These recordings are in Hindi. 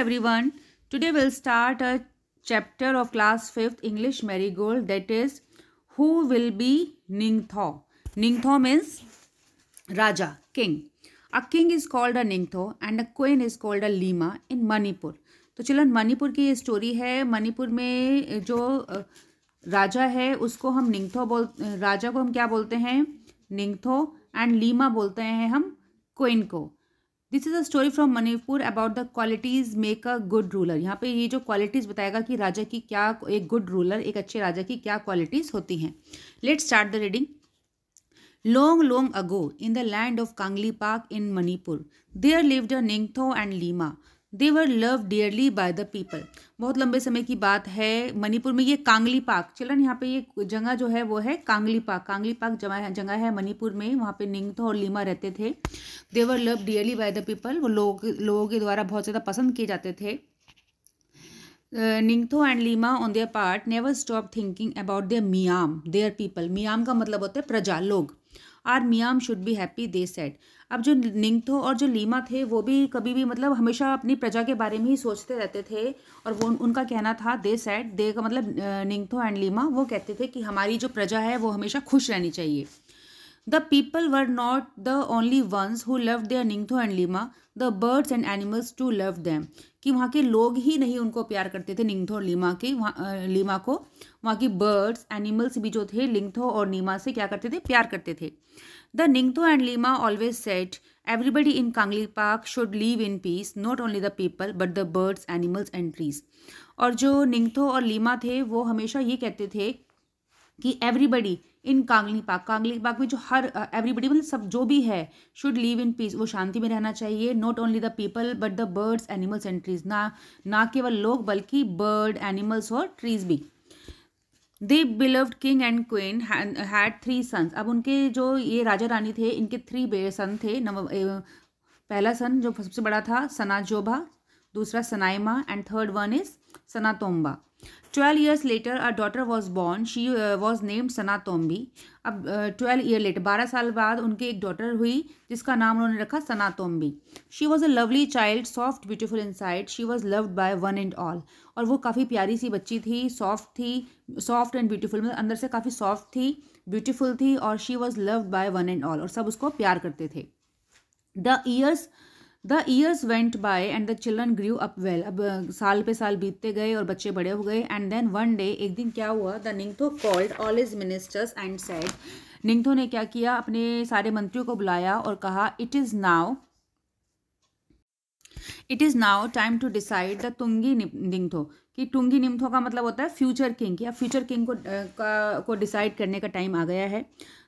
everyone. Today we'll start a chapter of class 5th English Marigold, that is who will be Ningtho. Ningtho means Raja, king. A king is called a Ningtho and a queen is called a Lima in Manipur. तो चलन मणिपुर की ये स्टोरी है. मणिपुर में जो राजा है उसको हम राजा को हम क्या बोलते हैं? निंगथो. एंड लीमा बोलते हैं हम क्वीन को. This is a story from Manipur about the qualities make a good ruler. यहाँ पे ये जो क्वालिटीज़ बताएगा कि राजा की क्या, एक गुड रूलर, एक अच्छे राजा की क्या क्वालिटीज़ होती हैं. Let's start the reading. Long, long ago, in the land of Kanglipak in Manipur, there lived a Ningtho and Lima. They were loved dearly by the people. बहुत लंबे समय की बात है. मणिपुर में ये कांगलीपाक, चलन यहाँ पे ये जगह जो है वो है कांगलीपाक. कांगलीपाक जगह है मणिपुर में. वहाँ पे निंगथो और लीमा रहते थे. They were loved dearly by the people. वो लोगों के द्वारा बहुत ज़्यादा पसंद किए जाते थे. Ningtho and Lima on their part never stopped thinking about their Miam, their people. Miam का मतलब होता है प्रजा, लोग. Our Miam should be happy, they said. अब जो निंगथो और जो लीमा थे वो भी कभी भी मतलब हमेशा अपनी प्रजा के बारे में ही सोचते रहते थे. और वो उनका कहना था, दे सेड, दे का मतलब निंगथो एंड लीमा, वो कहते थे कि हमारी जो प्रजा है वो हमेशा खुश रहनी चाहिए. The people were not the only ones who loved their Ningtho and Lima. The birds and animals too loved them. कि वहाँ के लोग ही नहीं उनको प्यार करते थे, निंगथो और लीमा को. वहाँ की बर्ड्स, एनिमल्स भी जो थे निंगथो और लीमा से क्या करते थे? प्यार करते थे. The Ningtho and Lima always said everybody in Kanglipak should live in peace, not only the people but the birds, animals and trees. और जो निंगथो और लीमा थे वो हमेशा ये कहते थे कि एवरीबडी इन कांगलीपाक में जो हर एवरीबडी मतलब सब जो भी है, शुड लिव इन पीस, वो शांति में रहना चाहिए. Not only the people but the birds, animals and trees. ना केवल लोग बल्कि बर्ड, एनिमल्स और ट्रीज भी. The beloved king and queen had 3 sons. अब उनके जो ये राजा रानी थे, इनके 3 सन थे. पहला सन जो सबसे बड़ा था सनाजोबा, दूसरा Sanaima and third one is Sanatomba. 12 years later, a daughter was born. She was named सनातोम्बी. अब 12 year later, 12 साल बाद उनके एक डॉटर हुई जिसका नाम उन्होंने रखा सनातोम्बी. She was a lovely child, soft, beautiful inside. She was loved by one and all. और वो काफ़ी प्यारी सी बच्ची थी, सॉफ्ट एंड ब्यूटीफुल, मतलब अंदर से काफ़ी सॉफ्ट थी, ब्यूटीफुल थी. और she was loved by one and all, और सब उसको प्यार करते थे. The years went by and the children grew up well. अब साल पे साल बीतते गए और बच्चे बड़े हो गए. And then one day, एक दिन क्या हुआ? The Ningtho called all his ministers and said, निंगथो ने क्या किया? अपने सारे मंत्रियों को बुलाया और कहा, It is now time to decide the Tungi Ningtho. कि टुंगी निंगथो का मतलब होता है फ्यूचर किंग. या फ्यूचर किंग को डिसाइड करने का टाइम आ गया है.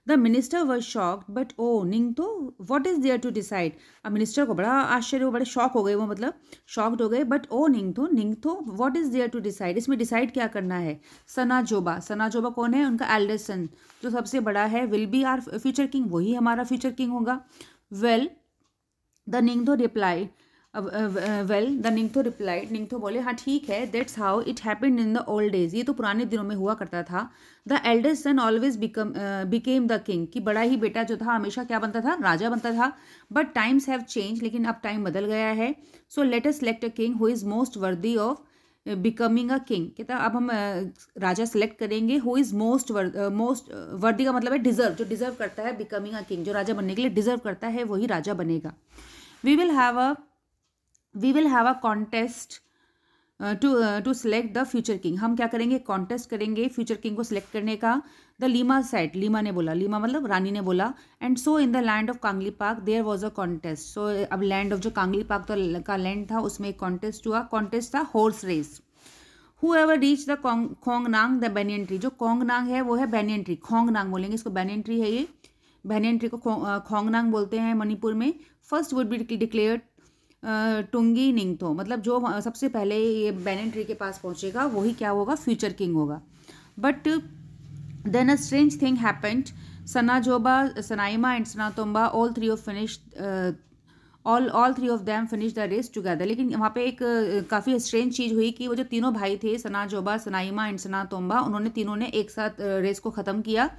The minister was shocked but oh Ningthou what is there to decide. अब मिनिस्टर को बड़ा आश्चर्य, वो बड़े शॉक हो गए, वो मतलब शॉक्ड हो गए. But oh Ningthou what is there to decide. इसमें डिसाइड क्या करना है? सनाजोबा कौन है? उनका एल्डेस्ट सन जो सबसे बड़ा है, will be our future king, वही हमारा फ्यूचर किंग होगा. Well the Ningthou reply the Ningthou replied. Ningthou बोले, हाँ ठीक है, that's how it happened in the old days. ये तो पुराने दिनों में हुआ करता था. The eldest son always became the king. कि बड़ा ही बेटा जो था हमेशा क्या बनता था? राजा बनता था. बट टाइम्स हैव चेंज, लेकिन अब टाइम बदल गया है. So let us select a king who is most worthy of becoming a king. कहता अब हम राजा सेलेक्ट करेंगे हु इज़ मोस्ट वर्दी का मतलब है डिजर्व, जो डिजर्व करता है बिकमिंग अ किंग, जो राजा बनने के लिए डिजर्व करता है वही राजा बनेगा. We will have a contest to select the future king. हम क्या करेंगे? कॉन्टेस्ट करेंगे फ्यूचर किंग को सिलेक्ट करने का. द लीमा सेड, लीमा ने बोला, लीमा मतलब रानी ने बोला. And so in the land of Kangleipak there was a contest. So अब लैंड ऑफ जो कांगलीपाक का लैंड था उसमें एक कॉन्टेस्ट हुआ. कॉन्टेस्ट था horse race. Whoever reach the khongnang the banyan tree. जो खोंगनांग है वो है बैनियन ट्री. खोंगनांग बोलेंगे इसको, बैनियन ट्री है ये. बैनियन ट्री को खोंगनांग बोलते हैं मणिपुर में. First would be declared Tungi Ningthou. मतलब जो सबसे पहले ये बैनियन ट्री के पास पहुंचेगा वही क्या होगा? फ्यूचर किंग होगा. But then a strange thing happened. Sanajaoba, Sanaima and Sanatomba all three of them finish the race together. लेकिन वहाँ पे एक काफ़ी स्ट्रेंज चीज़ हुई कि वो जो तीनों भाई थे, सनाजोबा, सनाइमा एंड सनातोम्बा, उन्होंने तीनों ने एक साथ रेस को ख़त्म किया.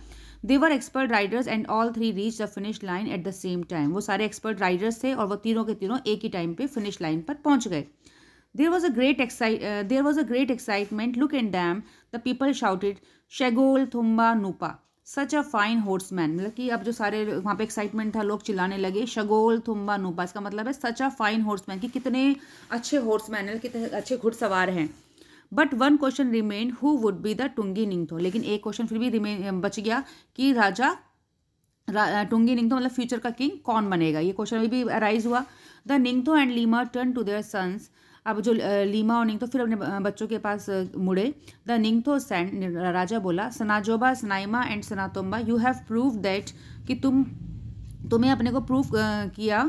They were expert riders and all 3 reach the finish line at the same time. वो सारे एक्सपर्ट राइडर्स थे और वो तीनों के तीनों एक ही टाइम पे फिनिश लाइन पर पहुंच गए. There was a great excitement. Look at them. The people shouted, Shagol Thumba Nupa. Such a fine horseman. मतलब कि अब जो सारे वहाँ पे एक्साइटमेंट था, लोग चिल्लाने लगे शगोल थुम्बा नुपा, इसका मतलब है सच अ फाइन हॉर्समैन, कि कितने अच्छे हॉर्समैन है, कितने अच्छे घुड़सवार हैं. But one question remain, who would be the Tungi Ningthou. लेकिन एक क्वेश्चन फिर भी बच गया कि राजा टुंगी निंगथो मतलब फ्यूचर का किंग कौन बनेगा. ये क्वेश्चन अभी भी अराइज हुआ. The निंगथो and Leima turn to their sons. अब जो लीमा और निंगथो फिर अपने बच्चों के पास मुड़े. द निंगथो सेंड, राजा बोला, Sanajaoba Sanaima and Sanatomba, you have prove that, कि तुम्हें अपने को प्रूव किया,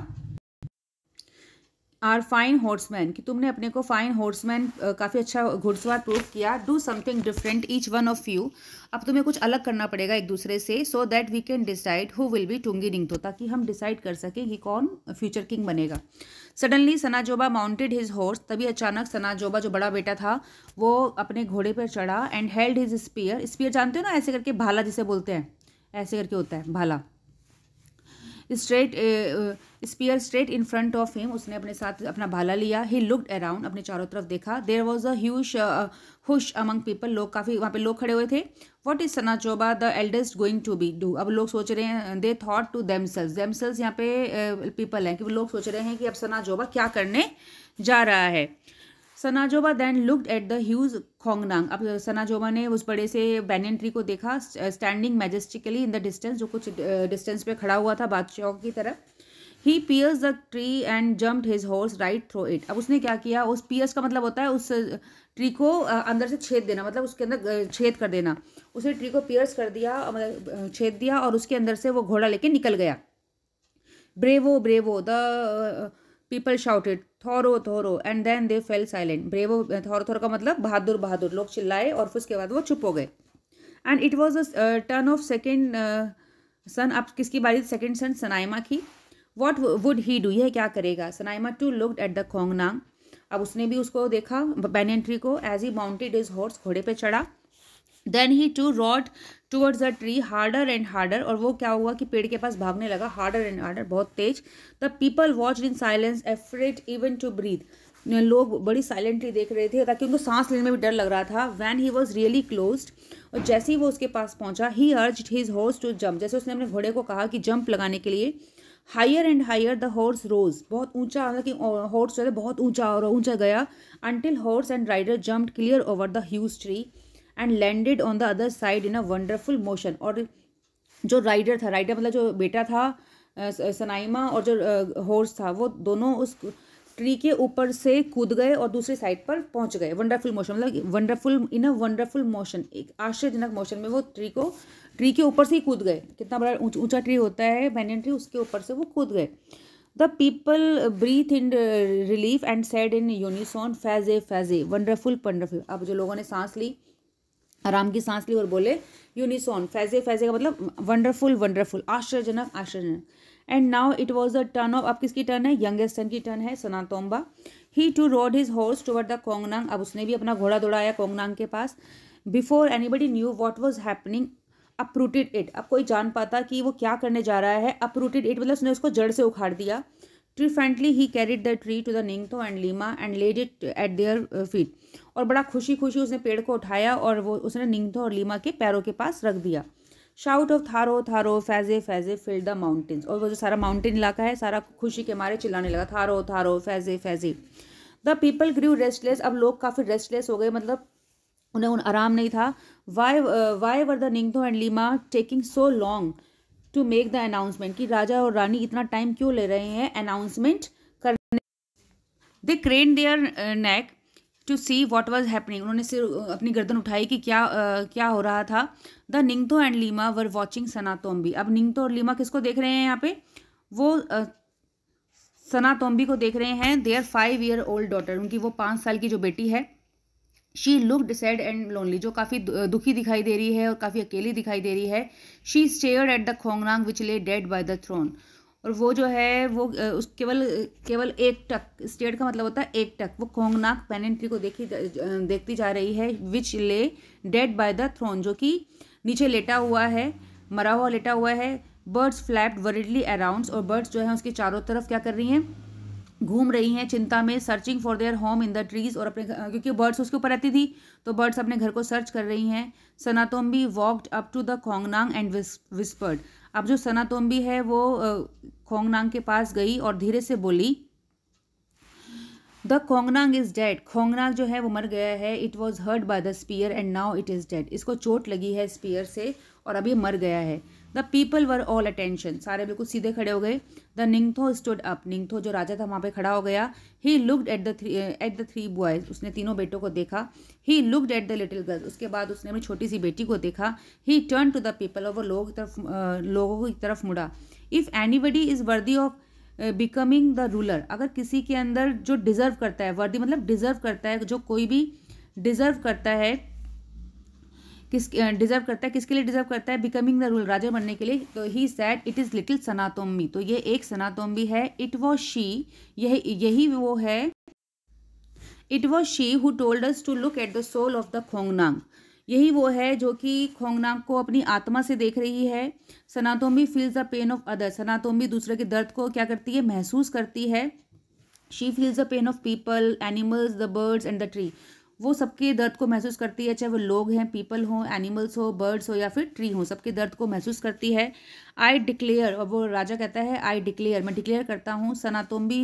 आर फाइन हॉर्समैन, कि तुमने अपने को फाइन हॉर्समैन काफ़ी अच्छा घुड़सवार प्रूव किया. Do something different each one of you. अब तुम्हें कुछ अलग करना पड़ेगा एक दूसरे से, so that we can decide who will be Tungi Ningthou, ताकि हम डिसाइड कर सकें कि कौन फ्यूचर किंग बनेगा. Suddenly Sanajaoba mounted his horse. तभी अचानक सनाजोबा जो बड़ा बेटा था वो अपने घोड़े पर चढ़ा. And held his spear. Spear जानते हो ना, ऐसे करके भाला जिसे बोलते हैं, ऐसे करके होता है भाला. Straight spear straight in front of him. उसने अपने साथ अपना भाला लिया. He looked around. अपने चारों तरफ देखा. There was a huge hush among people. लोग काफ़ी वहाँ पे लोग खड़े हुए थे. What is Sanajaoba the eldest going to be do. अब लोग सोच रहे हैं, दे थॉट टू देमसेल्स यहाँ पे पीपल हैं, कि वो लोग सोच रहे हैं कि अब सनाजोबा क्या करने जा रहा है. Sanajaoba then looked at the huge khongnang. अब सनाजोबा ने उस बड़े से बैनियन ट्री को देखा, स्टैंडिंग मैजेस्टिकली इन द डिस्टेंस, जो कुछ डिस्टेंस पे खड़ा हुआ था बादशाह की तरफ. He pierce the tree and jumped his horse right through it. अब उसने क्या किया, उस पियर्स का मतलब होता है उस ट्री को अंदर से छेद देना, मतलब उसके अंदर छेद कर देना. उसने ट्री को पियर्स कर दिया, मतलब छेद दिया, और उसके अंदर से वो घोड़ा लेके निकल गया. Bravo bravo the people shouted, थोरो थोरो, and then they fell silent. Bravo थोरो थोरो का मतलब बहादुर बहादुर, लोग चिल्लाए और फिर उसके बाद वो चुप हो गए. And it was a turn of second son. अब किसकी बारी? सेकेंड सन सनाइमा की. What would he do. यह क्या करेगा? Sanaima too looked at the khongnang. अब उसने भी उसको देखा, बैनियन ट्री को. As he mounted his horse, घोड़े पे चढ़ा. Then he too rode towards the tree harder and harder. और वो क्या हुआ कि पेड़ के पास भागने लगा, हार्डर एंड हार्डर, बहुत तेज. The people watched in silence, afraid even to breathe. लोग बड़ी साइलेंटली देख रहे थे ताकि उनको सांस लेने में भी डर लग रहा था. When he was really closed. और जैसे ही वो उसके पास पहुंचा, he urged his horse to jump. जैसे उसने अपने घोड़े को कहा कि जंप लगाने के लिए. Higher and higher the horse rose. बहुत ऊंचा, मतलब कि हॉर्स जो है बहुत ऊंचा और ऊंचा गया. Until horse and rider jumped clear over the huge tree and landed on the other side in a wonderful motion. और जो राइडर था, राइडर मतलब जो बेटा था सनाइमा, और जो हॉर्स था, वो दोनों उस ट्री के ऊपर से कूद गए और दूसरी साइड पर पहुंच गए. वंडरफुल मोशन मतलब wonderful, in a wonderful motion, एक आश्चर्यजनक मोशन में वो ट्री के ऊपर से ही कूद गए. कितना बड़ा ऊंचा ट्री होता है बैनियन ट्री, उसके ऊपर से वो कूद गए. The people breathe in relief and said in unison, फैजे फैजे, वंडरफुल वंडरफुल. अब जो लोगों ने सांस ली, आराम की सांस ली, और बोले यूनिसॉन, फैजे फैजे का मतलब वंडरफुल वंडरफुल, आश्चर्यजनक आश्चर्यजनक. And now it was the turn of. अब किसकी टर्न है? यंगेस्ट सन की टर्न है, Sanatomba. He too rode his horse toward the kongnang. अब उसने भी अपना घोड़ा दौड़ाया कोंगनांग के पास. Before anybody knew what was happening, uprooted it. अब कोई जान पाता कि वो क्या करने जा रहा है. अपरूटेड इट मतलब उसने उसको जड़ से उखाड़ दिया. Triumphantly he carried the tree to the निंगथो and leima and laid it at their feet. और बड़ा खुशी खुशी उसने पेड़ को उठाया और वो उसने निंगथो और लीमा के पैरों के पास रख दिया. शाउट ऑफ थारो थारो फैजे फैजे फिल्ड द माउंटेन्स. और वो जो सारा माउंटेन इलाका है, सारा खुशी के मारे चिल्लाने लगा, थारो थारो फैजे फैजे. The people grew restless. अब लोग काफ़ी रेस्टलेस हो गए, मतलब उन्हें आराम नहीं था. Why were the निंगथो and leima taking so long to make the announcement. कि राजा और रानी इतना टाइम क्यों ले रहे हैं अनाउंसमेंट करने. They craned their neck to see what was happening. उन्होंने सिर्फ अपनी गर्दन उठाई कि क्या हो रहा था. The निंगथो and leima were watching Sanatombi. अब निंगथो और लीमा किसको देख रहे हैं यहाँ पे? वो सनातोम्बी को देख रहे हैं. देयर 5 year old डॉटर, उनकी वो 5 साल की जो बेटी है. She looked sad and lonely, जो काफ़ी दुखी दिखाई दे रही है और काफ़ी अकेली दिखाई दे रही है. She stared at the khongnang which lay dead by the throne. और वो जो है वो उस केवल एक टक, स्टेयर्ड का मतलब होता है एक टक, वो खोंगनांग बैनियन ट्री को देखती जा रही है. विच lay dead by the throne, जो कि नीचे लेटा हुआ है, मरा हुआ लेटा हुआ है. Birds flapped worriedly around. और बर्ड्स जो है उसके चारों तरफ क्या कर रही हैं? घूम रही हैं चिंता में, searching for their home in the trees, और अपने क्योंकि बर्ड्स उसके ऊपर रहती थी तो बर्ड्स अपने घर को सर्च कर रही हैं। Sanatombi walked up to the khongnang and whispered. अब जो सनातोम्बी है वो खोंगनांग के पास गई और धीरे से बोली, the khongnang is dead. Khongnang जो है वो मर गया है। It was hurt by the spear and now it is dead. इसको चोट लगी है स्पीयर से और अभी मर गया है। The people were all attention. सारे बिल्कुल सीधे खड़े हो गए। The ningthou stood up. निंगथो जो राजा था वहां पे खड़ा हो गया। He looked at the three boys. उसने तीनों बेटों को देखा। He looked at the little girl. उसके बाद उसने अपनी छोटी सी बेटी को देखा। He turn to the people. और वो लोगों की तरफ मुड़ा। If anybody is worthy of becoming the ruler. अगर किसी के अंदर जो डिजर्व करता है, वर्दी मतलब डिजर्व करता है, जो कोई भी डिजर्व करता है, डिजर्व करता है, किसके लिए डिजर्व करता है, बिकमिंग द रूलर, राजा बनने के लिए, तो he said it is little Sanatombi. तो ये एक सनातोम्बी है। इट वॉज शी, यही वो है। It was she who told us to look at the soul of the khongnang. यही वो है जो कि खोंगनांग को अपनी आत्मा से देख रही है। Sanatombi feels the pain of other. Sanatombi दूसरे के दर्द को क्या करती है, महसूस करती है। She feels the pain of people, animals, the birds and the tree. वो सबके दर्द को महसूस करती है, चाहे वो लोग हैं, पीपल हो, एनिमल्स हो, बर्ड्स हो या फिर ट्री हो, सबके दर्द को महसूस करती है। आई डिक्लेयर, और वो राजा कहता है आई डिक्लेयर, मैं डिक्लेयर करता हूँ, Sanatombi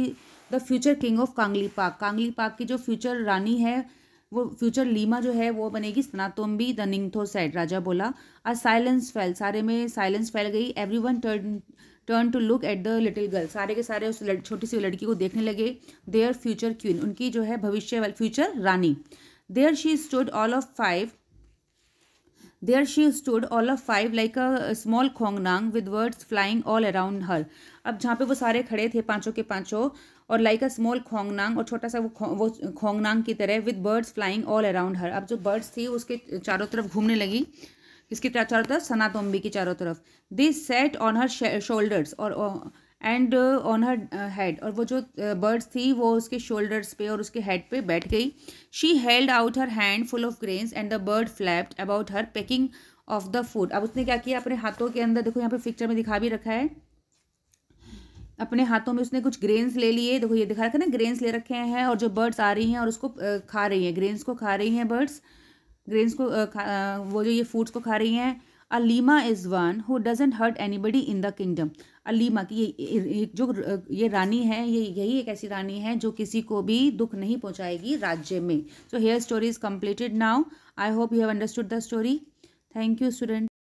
the future king of Kangleipak. Kangleipak की जो फ्यूचर रानी है, वो फ्यूचर लीमा जो है वो बनेगी सनातोम्बी। द निंगथो साइड, राजा बोला। A silence fell. सारे में साइलेंस फैल गई। Everyone turn to look at the little girl. सारे के सारे उस छोटी सी लड़की को देखने लगे। देयर फ्यूचर क्वीन, उनकी जो है भविष्य वाली फ्यूचर रानी। There she stood all of five. There she stood, all of five, like a small khongnang with birds flying all around her. अब जहाँ पे वो सारे खड़े थे, पांचों के पांचों, और लाइक अ स्मॉल खोंगनांग, और छोटा सा वो खोंगनांग की तरह, with birds flying all around her. अब जो बर्ड्स थी उसके चारों तरफ घूमने लगी। किसकी चारों तरफ, सनातोम्बी की चारों तरफ। दे सेट ऑन हर शोल्डर्स और एंड ऑन हर हेड। और वो जो बर्ड्स थी वो उसके शोल्डर्स पे और उसके हेड पे बैठ गई। She held out her hand full of grains and the bird flapped about her packing of the food. अब उसने क्या किया, अपने हाथों के अंदर, देखो यहाँ पे पिक्चर में दिखा भी रखा है, अपने हाथों में उसने कुछ ग्रेन्स ले लिए। देखो ये दिखा रखा है ना, ग्रेन्स ले रखे हैं, और जो बर्ड्स आ रही हैं और उसको खा रही हैं, ग्रेन्स को खा रही हैं बर्ड्स, ग्रेन्स को वो जो ये फूड्स को खा रही हैं। Alima is one who doesn't hurt anybody in the kingdom. Alima की ये रानी है, ये यही एक ऐसी रानी है जो किसी को भी दुख नहीं पहुंचाएगी राज्य में। So here story is completed now. I hope you have understood the story. Thank you student.